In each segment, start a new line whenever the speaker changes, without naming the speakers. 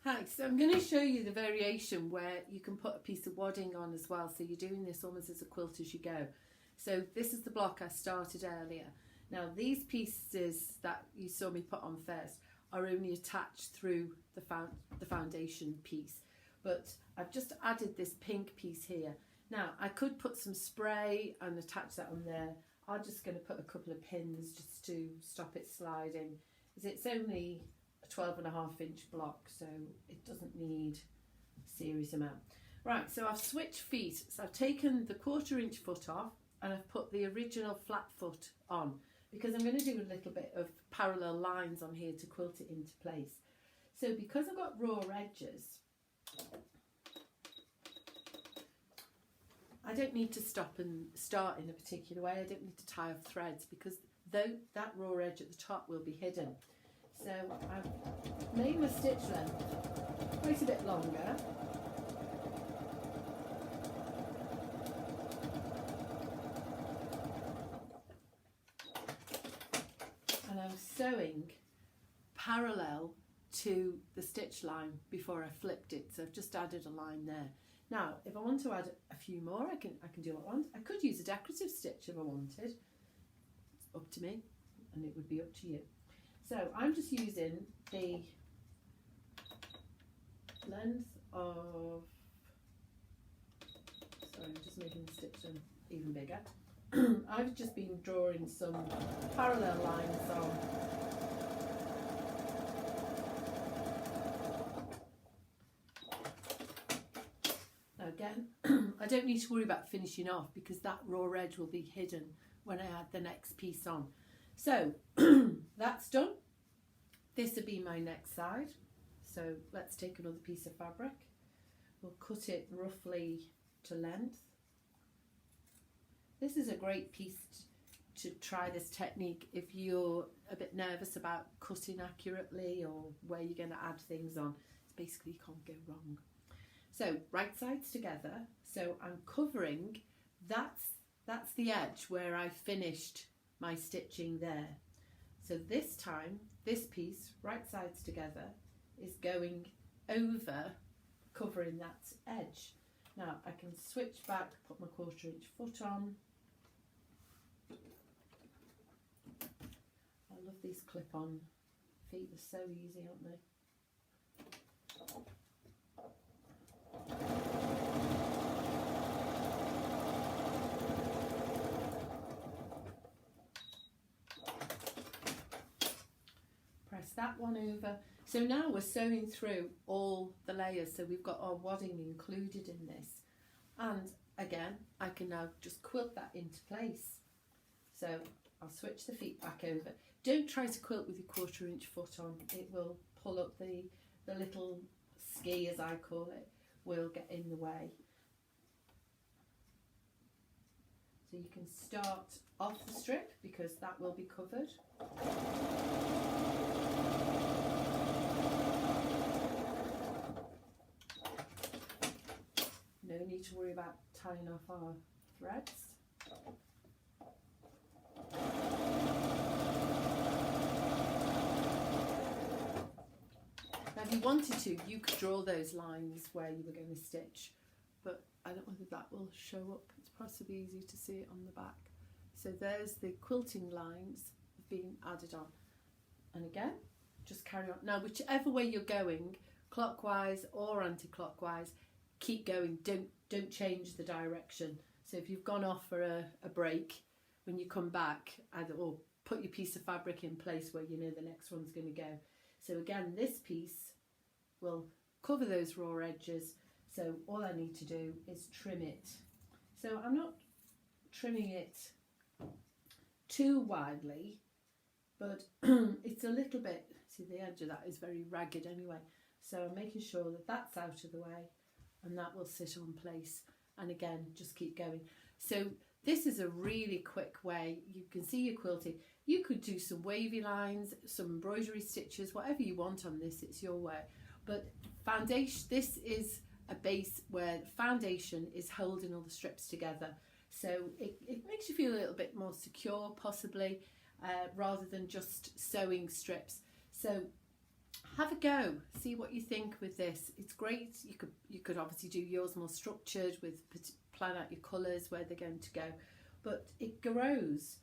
Hi, so I'm going to show you the variation where you can put a piece of wadding on as well. So you're doing this almost as a quilt as you go. So this is the block I started earlier. Now these pieces that you saw me put on first are only attached through the foundation piece. But I've just added this pink piece here. Now I could put some spray and attach that on there. I'm just going to put a couple of pins just to stop it sliding. It's only a 12.5-inch block, so it doesn't need a serious amount. Right, so I've switched feet. So I've taken the 1/4-inch foot off and I've put the original flat foot on because I'm going to do a little bit of parallel lines on here to quilt it into place. So because I've got raw edges, I don't need to stop and start in a particular way. I don't need to tie off threads because though that raw edge at the top will be hidden. So I've made my stitch length quite a bit longer. And I'm sewing parallel to the stitch line before I flipped it. So I've just added a line there. Now, if I want to add a few more, I can do what I want. I could use a decorative stitch if I wanted. It's up to me, and it would be up to you. So I'm just using the length of, sorry, I'm just making the stitch even bigger. I've just been drawing some parallel lines on. Again, I don't need to worry about finishing off because that raw edge will be hidden when I add the next piece on. So that's done. This will be my next side. So let's take another piece of fabric. We'll cut it roughly to length. This is a great piece to try this technique if you're a bit nervous about cutting accurately or where you're going to add things on. It's basically, you can't go wrong. So right sides together, so I'm covering, that's the edge where I finished my stitching there. So this time, this piece, right sides together, is going over, covering that edge. Now I can switch back, put my 1/4-inch foot on. I love these clip-on feet, they're so easy, aren't they? Press that one over. So now we're sewing through all the layers, so we've got our wadding included in this. And again, I can now just quilt that into place. So I'll switch the feet back over. Don't try to quilt with your 1/4-inch foot on. It will pull up the little ski, as I call it, will get in the way. So you can start off the strip because that will be covered. No need to worry about tying off our threads. Now if you wanted to, you could draw those lines where you were going to stitch, but I don't know whether that will show up. It's possibly easier to see it on the back. So there's the quilting lines being added on. And again, just carry on. Now whichever way you're going, clockwise or anti-clockwise, keep going. Don't change the direction. So if you've gone off for a break, when you come back, or put your piece of fabric in place where you know the next one's going to go. So again, this piece will cover those raw edges. So all I need to do is trim it. So I'm not trimming it too widely, but it's a little bit, see the edge of that is very ragged anyway. So I'm making sure that that's out of the way and that will sit on place. And again, just keep going. So this is a really quick way. You can see your quilting. You could do some wavy lines, some embroidery stitches, whatever you want on this, it's your way. But foundation, this is a base where foundation is holding all the strips together. So it makes you feel a little bit more secure, possibly, rather than just sewing strips. So have a go, see what you think with this. It's great. You could obviously do yours more structured with plan out your colours where they're going to go, but it grows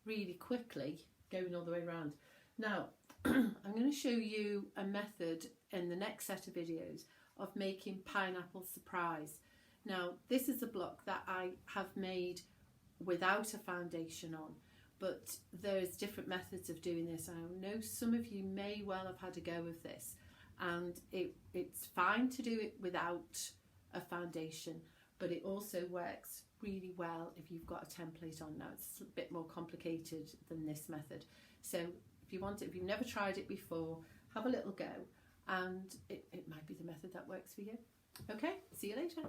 really quickly going all the way around. Now I'm going to show you a method in the next set of videos of making pineapple surprise. Now this is a block that I have made without a foundation on, but there's different methods of doing this. I know some of you may well have had a go of this, and it's fine to do it without a foundation, but it also works really well if you've got a template on. Now it's a bit more complicated than this method, so if you want it, if you've never tried it before, have a little go, and it might be the method that works for you. Okay, see you later.